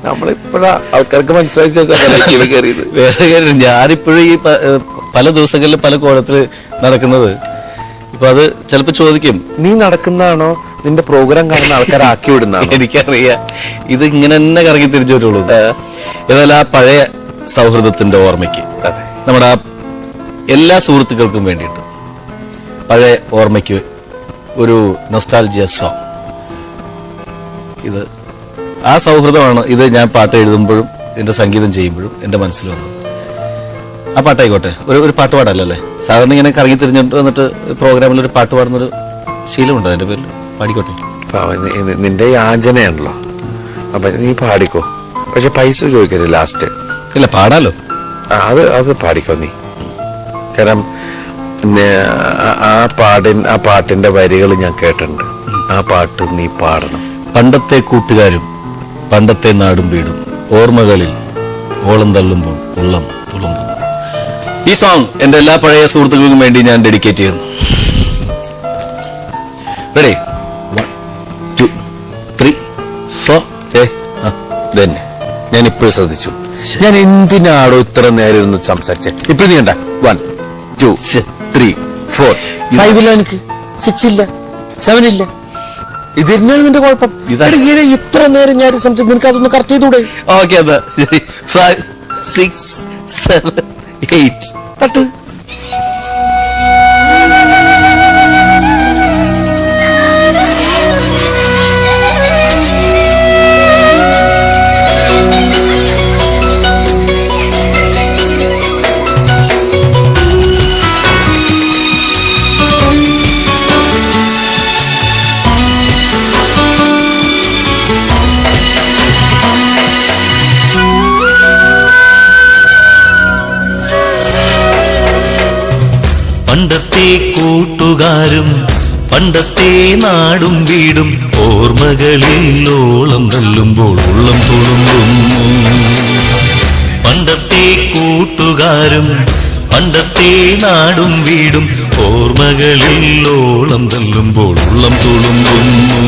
നമ്മളിപ്പോഴാ ആൾക്കാർക്ക് മനസ്സിലായ ശേഷം കയറിയത്. വേറെ കാര്യം, ഞാനിപ്പോഴും ഈ പല ദിവസങ്ങളിൽ പല കോലത്തിൽ നടക്കുന്നത്. ഇപ്പൊ അത് ചിലപ്പോ ചോദിക്കും, നീ നടക്കുന്നതാണോ നിന്റെ പ്രോഗ്രാം കാണുന്ന ആൾക്കാരെ ആക്കി വിടുന്നതാണോ? എനിക്കറിയാം, ഇത് ഇങ്ങനെ തന്നെ കറങ്ങി തിരിച്ചു വരുള്ളൂ. ഏതായാലും ആ പഴയ സൗഹൃദത്തിന്റെ ഓർമ്മയ്ക്ക്, നമ്മുടെ ആ എല്ലാ സുഹൃത്തുക്കൾക്കും വേണ്ടിയിട്ട് പഴയ ഓർമ്മയ്ക്ക് ഒരു നൊസ്റ്റാൾജിയ സോങ്. ഇത് ആ സൗഹൃദമാണ്. ഇത് ഞാൻ പാട്ട് എഴുതുമ്പോഴും ഇതിന്റെ സംഗീതം ചെയ്യുമ്പോഴും എന്റെ മനസ്സിൽ വന്നത്. ആ പാട്ടായിക്കോട്ടെ, ഒരു പാട്ട് പാടല്ലേ. സാധാരണ ഇങ്ങനെ കറങ്ങി തിരിഞ്ഞിട്ട് വന്നിട്ട് പ്രോഗ്രാമിൽ ഒരു പാട്ട് പാടുന്നൊരു ശീലമുണ്ട്. അതിന്റെ പേരിൽ പാടിക്കോട്ടെ. നിന്റെ യാചനയാണല്ലോ, അപ്പൊ നീ പാടിക്കോ. പക്ഷെ പൈസ ചോദിക്കരുത് ലാസ്റ്റ്. ഇല്ല, പാടാലോ. അത് പാടിക്കോ നീ. കാരണം ആ പാട്ടിന്റെ വരികൾ ഞാൻ കേട്ടിട്ടുണ്ട്. ആ പാട്ട് നീ പാടണം. പണ്ടത്തെ കൂട്ടുകാരും പണ്ടത്തെ നാടും വീടും ഓർമ്മകളിൽ ഓളം തള്ളുമ്പോൾ ഉള്ളം തുളുമ്പും. ഈ സോങ് എന്റെ എല്ലാ പഴയ സുഹൃത്തുക്കൾക്കും വേണ്ടി ഞാൻ ഡെഡിക്കേറ്റ് ചെയ്യുന്നു. റെഡി? 1 2 3 4. തന്നെ ഞാൻ ഇപ്പോഴും ശ്രദ്ധിച്ചു. ഞാൻ എന്തിനാടോ ഇത്ര നേരം ഇരുന്ന് സംസാരിച്ചേ? ഇപ്പൊ നീ കണ്ട 1 2 3 4 5 ഇല്ല, എനിക്ക് 6 ഇല്ല, 7 ഇല്ല. ഇത് തന്നെയാണ് നിന്റെ കുഴപ്പം. ഇത്ര നേരം ഞാൻ സംസാരിച്ചു, നിനക്ക് അതൊന്ന് കറക്റ്റ് ചെയ്തൂടെ? ഓക്കെ, 5 6 7 8 തട്ട്. പണ്ടത്തെ കൂട്ടുകാരും പണ്ടത്തെ നാടും വീടും ഓർമ്മകളിൽ ഓളം തള്ളുമ്പോൾ ഉള്ളം തുളുമ്പുന്നു. പണ്ടത്തെ കൂട്ടുകാരും പണ്ടത്തെ നാടും വീടും ഓർമ്മകളിൽ ഓളം തള്ളുമ്പോൾ ഉള്ളം തുളുമ്പുന്നു.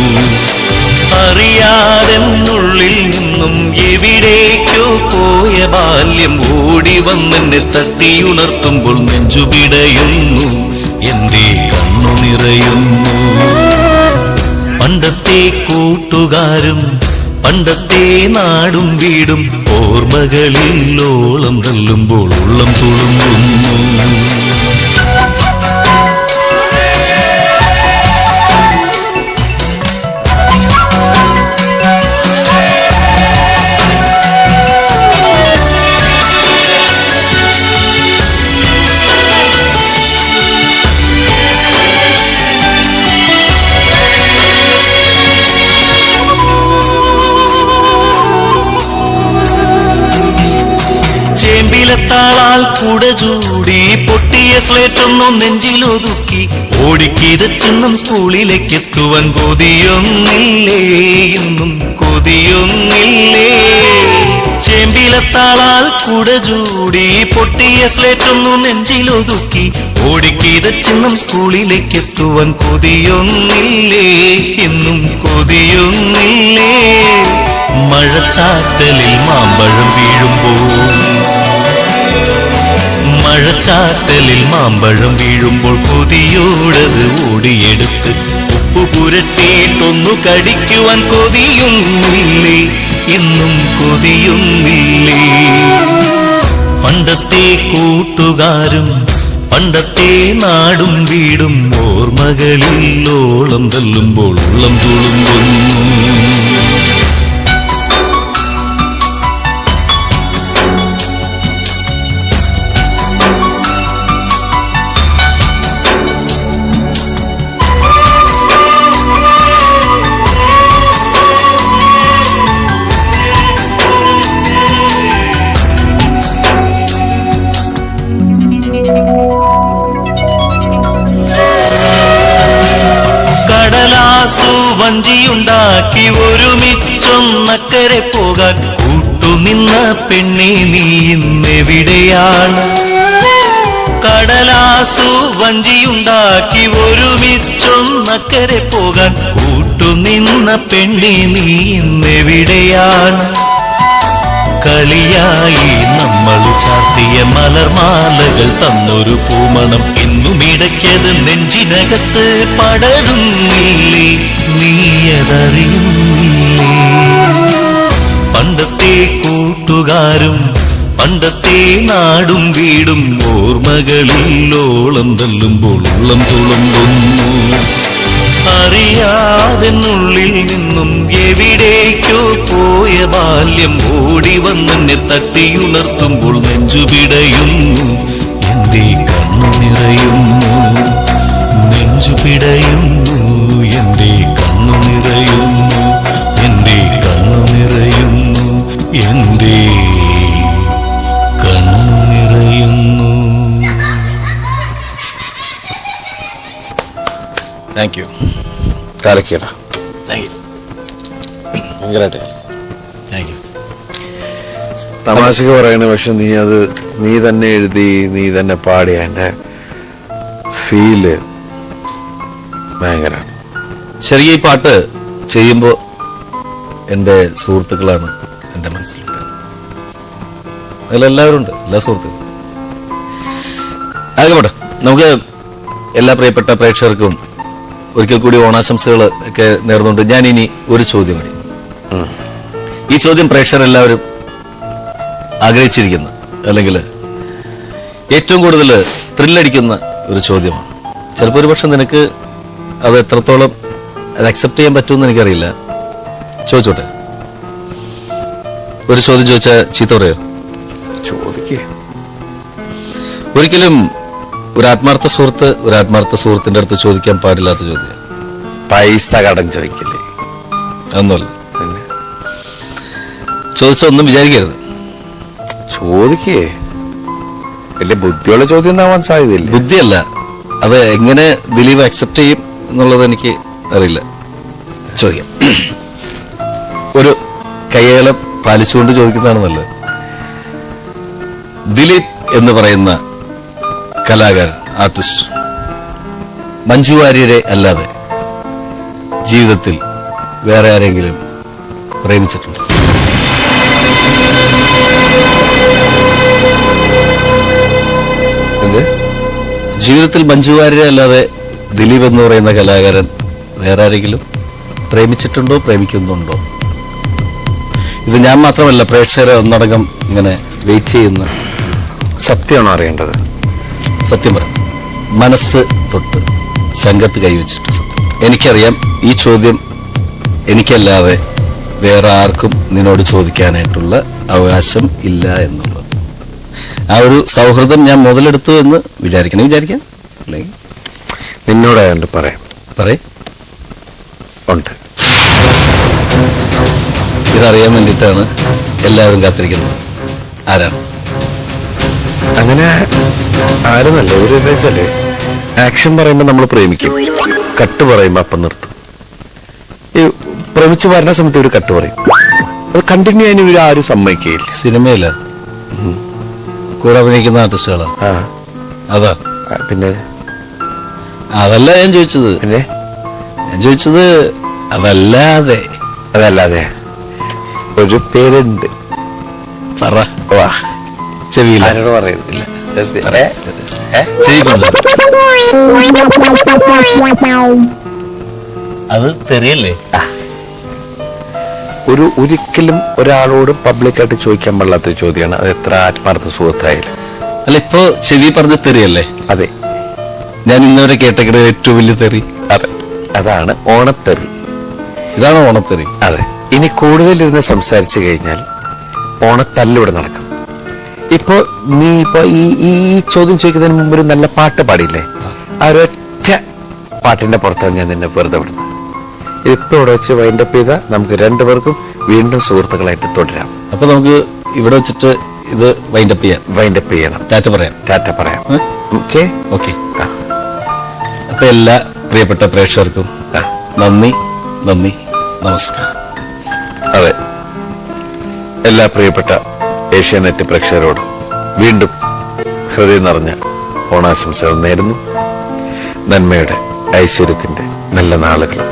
അറിയാതെന്നുള്ളിൽ നിന്നും എവിടേക്കോ പോയ ബാല്യം ഓടി വന്നെന്നെ തട്ടിയുണർത്തുമ്പോൾ നെഞ്ചു പിടയുന്നു, എന്റെ കണ്ണു നിറയുന്നു. പണ്ടത്തെ കൂട്ടുകാരും പണ്ടത്തെ നാടും വീടും ഓർമ്മകളിൽ ഓളം തള്ളുമ്പോൾ ഉള്ളം തുളുമ്പുന്നു. ചേമ്പിലത്താളാൽ കുട ചൂടി പൊട്ടിയ സ്ലേറ്റൊന്നും നെഞ്ചിലൊതുക്കി ഓടിക്കിതച്ചെന്നും സ്കൂളിലേക്ക് എത്തുവാൻ കൊതിയൊന്നില്ലേ, ഇന്നും കൊതിയൊന്നില്ലേ. ചേമ്പിലത്താളാൽ കുട ചൂടി പൊട്ടിയ സ്ലേറ്റൊന്നും നെഞ്ചിലൊതുക്കി ഓടിക്കിതച്ചെന്നും സ്കൂളിലേക്ക് എത്തുവാൻ കൊതിയൊന്നില്ലേ, ഇന്നും കൊതിയൊന്നില്ലേ. മഴച്ചാറ്റലിൽ മാമ്പഴം വീഴുമ്പോൾ കൊതിയോടത് ഓടിയെടുത്ത് ഉപ്പു പുരട്ടിയിട്ടൊന്നു കടിക്കുവാൻ കൊതിയൊന്നില്ലേ, ഇന്നും കൊതിയൊന്നില്ലേ. പണ്ടത്തെ കൂട്ടുകാരും പണ്ടത്തെ നാടും വീടും ഓർമ്മകളിൽ ഓളം തള്ളുമ്പോൾ ഉള്ളം തുളുമ്പുന്നു. വഞ്ചിയുണ്ടാക്കി ഒരുമിച്ചൊന്നക്കരെ പോകാൻ കൂട്ടുനിന്ന പെണ്ണെ നീ ഇന്നെവിടെയാണ്? കടലാസു വഞ്ചിയുണ്ടാക്കി ഒരുമിച്ചൊന്നക്കരെ പോകാൻ കൂട്ടുനിന്ന പെണ്ണെ നീ ഇന്നെവിടെയാണ്? കളിയായി നമ്മൾ ചാർത്തിയ മലർമാലകൾ തന്നൊരു പൂമണം ഇന്നും ഇടയ്ക്കത് നെഞ്ചിനകത്ത് പടരുന്നില്ലേ, നീയതറിയുന്നില്ലേ? പണ്ടത്തെ കൂട്ടുകാരും പണ്ടത്തെ നാടും വീടും ഓർമ്മകളിൽ ഓളം തള്ളുമ്പോൾ ഉള്ളം തുളുമ്പുന്നു. അറിയാതെ ഉള്ളിൽ നിന്നും എവിടേക്കോ പോയ ബാല്യം ഓടി വന്നെന്നെ തട്ടിയുണർത്തുമ്പോൾ നെഞ്ചുപിടയുന്നു, എന്റെ കണ്ണു നിറയുന്നു. നെഞ്ചുപിടയുന്നു, എന്റെ കണ്ണു നിറയുന്നു, എന്റെ കണ്ണു നിറയുന്നു, എന്റെ കണ്ണു നിറയുന്നു. Thank you. കാലക്കേടാ താങ്ക് യു. ഭയങ്കരമായിട്ട് താങ്ക് യു. തമാശക്ക് പറയണ, പക്ഷെ നീ തന്നെ എഴുതി, നീ തന്നെ പാടി, എൻ്റെ ഫീല് ഭയങ്കരമാണ്. ശരിക്കും ഈ പാട്ട് ചെയ്യുമ്പോൾ എൻ്റെ സുഹൃത്തുക്കളാണ് എൻ്റെ മനസ്സിലുണ്ട്. അതിലെല്ലാവരും ഉണ്ട്, എല്ലാ സുഹൃത്തുക്കളും. അതൊക്കെ പോട്ടെ, നമുക്ക് എല്ലാ പ്രിയപ്പെട്ട പ്രേക്ഷകർക്കും ഒരിക്കൽ കൂടി ഓണാശംസകൾ ഒക്കെ നേർന്നുകൊണ്ട് ഞാൻ ഇനി ഒരു ചോദ്യം കൂടി. ഈ ചോദ്യം പ്രേക്ഷകർ എല്ലാവരും ആഗ്രഹിച്ചിരിക്കുന്ന, അല്ലെങ്കിൽ ഏറ്റവും കൂടുതൽ ത്രില്ലടിക്കുന്ന ഒരു ചോദ്യമാണ്. ചിലപ്പോൾ ഒരു പക്ഷെ നിനക്ക് അത് എത്രത്തോളം അത് അക്സെപ്റ്റ് ചെയ്യാൻ പറ്റുമെന്ന് എനിക്കറിയില്ല. ചോദിച്ചോട്ടെ, ഒരു ചോദ്യം ചോദിച്ചാൽ ചീത്ത പറയോ? ചോദിക്കേ. ഒരിക്കലും ഒരു ആത്മാർത്ഥ സുഹൃത്തിന്റെ അടുത്ത് ചോദിക്കാൻ പാടില്ലാത്ത ചോദ്യം. പൈസ കടം ചോദിക്കില്ലേ? അതൊന്നുമല്ല. ചോദിച്ച ഒന്നും വിചാരിക്കരുത്. ചോദിക്കേ. വലിയ ബുദ്ധിയുള്ള ചോദ്യം ഉണ്ടാവാൻ സാധ്യതയില്ല. ബുദ്ധിയല്ല, അത് എങ്ങനെ ദിലീപ് അക്സെപ്റ്റ് ചെയ്യും എന്നുള്ളത് എനിക്ക് അറിയില്ല. ചോദിക്കാം. ഒരു കയ്യേലം പാലിച്ചുകൊണ്ട് ചോദിക്കുന്നതാണ് നല്ലത്. ദിലീപ് എന്ന് പറയുന്ന കലാകാരൻ, ആർട്ടിസ്റ്റ്, മഞ്ജു വാര്യരെ അല്ലാതെ ജീവിതത്തിൽ വേറെ ആരെങ്കിലും പ്രേമിച്ചിട്ടുണ്ടോ? ജീവിതത്തിൽ മഞ്ജു വാര്യരെ അല്ലാതെ ദിലീപ് എന്ന് പറയുന്ന കലാകാരൻ വേറെ ആരെങ്കിലും പ്രേമിച്ചിട്ടുണ്ടോ, പ്രേമിക്കുന്നുണ്ടോ? ഇത് ഞാൻ മാത്രമല്ല, പ്രേക്ഷകരെ ഒന്നടങ്കം ഇങ്ങനെ വെയിറ്റ് ചെയ്യുന്ന. സത്യമാണോ അറിയേണ്ടത്? സത്യം പറയാം, മനസ്സ് തൊട്ട് ശങ്കത്ത് കൈവച്ചിട്ട് സത്യം. എനിക്കറിയാം ഈ ചോദ്യം എനിക്കല്ലാതെ വേറെ ആർക്കും നിന്നോട് ചോദിക്കാനായിട്ടുള്ള അവകാശം ഇല്ല എന്നുള്ളത്. ആ ഒരു സൗഹൃദം ഞാൻ മുതലെടുത്തു എന്ന് വിചാരിക്കാം. അല്ലെങ്കിൽ നിന്നോടായോണ്ട് പറയാം. ഉണ്ട്. ഇതറിയാൻ വേണ്ടിയിട്ടാണ് എല്ലാവരും കാത്തിരിക്കുന്നത്. ആരാണ്? അങ്ങനെ ആരെന്നല്ല, ഒരു എന്താ വെച്ചാല് ആക്ഷൻ പറയുമ്പോൾ നമ്മൾ പ്രേമിക്കും, കട്ട് പറയുമ്പോൾ അപ്പം നിർത്തും. ഈ പ്രേമിച്ച് വരുന്ന സമയത്ത് ഒരു കട്ട് പറയും, അത് കണ്ടിന്യൂ ചെയ്യാൻ ഇവർ ആരും സമ്മതിക്കുകയില്ല. സിനിമയില്ല കൂടെ അഭിനയിക്കുന്ന ആർട്ടിസ്റ്റുകളാ. അതാ പിന്നെ അതല്ല ഞാൻ ചോദിച്ചത്. പിന്നെ ഞാൻ ചോദിച്ചത് അതല്ലാതെ ഒരു പേരുണ്ട്. പറ. വാ, ചെവിയില്ല. ആരോട് പറയുന്നില്ല. അത് തെറിയല്ലേ? ഒരിക്കലും ഒരാളോട് പബ്ലിക്കായിട്ട് ചോദിക്കാൻ പാടില്ലാത്ത ചോദ്യമാണ് അത്, എത്ര ആത്മാർത്ഥ സുഹൃത്തായാലും. അല്ല, ഇപ്പൊ ചെവി പറഞ്ഞ തെറിയല്ലേ? അതെ, ഞാൻ ഇന്നുവരെ കേട്ടക്കിടെ ഏറ്റവും വലിയ തെറി. അതെ, അതാണ് ഓണത്തെറി. ഇതാണ് ഓണത്തെറി. അതെ. ഇനി കൂടുതലിരുന്ന് സംസാരിച്ചു കഴിഞ്ഞാൽ ഓണത്തല്ലിവിടെ നടക്കും. ഇപ്പൊ നീ ഈ ചോദ്യം ചോദിക്കുന്നതിന് മുമ്പ് ഒരു നല്ല പാട്ട് പാടിയില്ലേ? ആ ഒരൊറ്റ പാട്ടിന്റെ പുറത്താണ് ഞാൻ നിന്നെ വെറുതെ വിടുന്നത്. ഇപ്പൊ ഇവിടെ വെച്ച് വൈൻഡപ്പ് ചെയ്താൽ നമുക്ക് രണ്ടുപേർക്കും വീണ്ടും സുഹൃത്തുക്കളായിട്ട് തുടരാം. അപ്പൊ നമുക്ക് ഇവിടെ വെച്ചിട്ട് ഇത് വൈൻഡപ്പ് ചെയ്യണം. ടാറ്റ പറയാം. ഓക്കെ. അപ്പൊ എല്ലാ പ്രിയപ്പെട്ട പ്രേക്ഷകർക്കും നന്ദി, നമസ്കാരം. അതെ, എല്ലാ പ്രിയപ്പെട്ട ഏഷ്യാനെറ്റ് പ്രേക്ഷകരോടും വീണ്ടും ഹൃദയം നിറഞ്ഞ ഓണാശംസകൾ നേരുന്നു. നന്മയുടെ ഐശ്വര്യത്തിന്റെ നല്ല നാളുകളും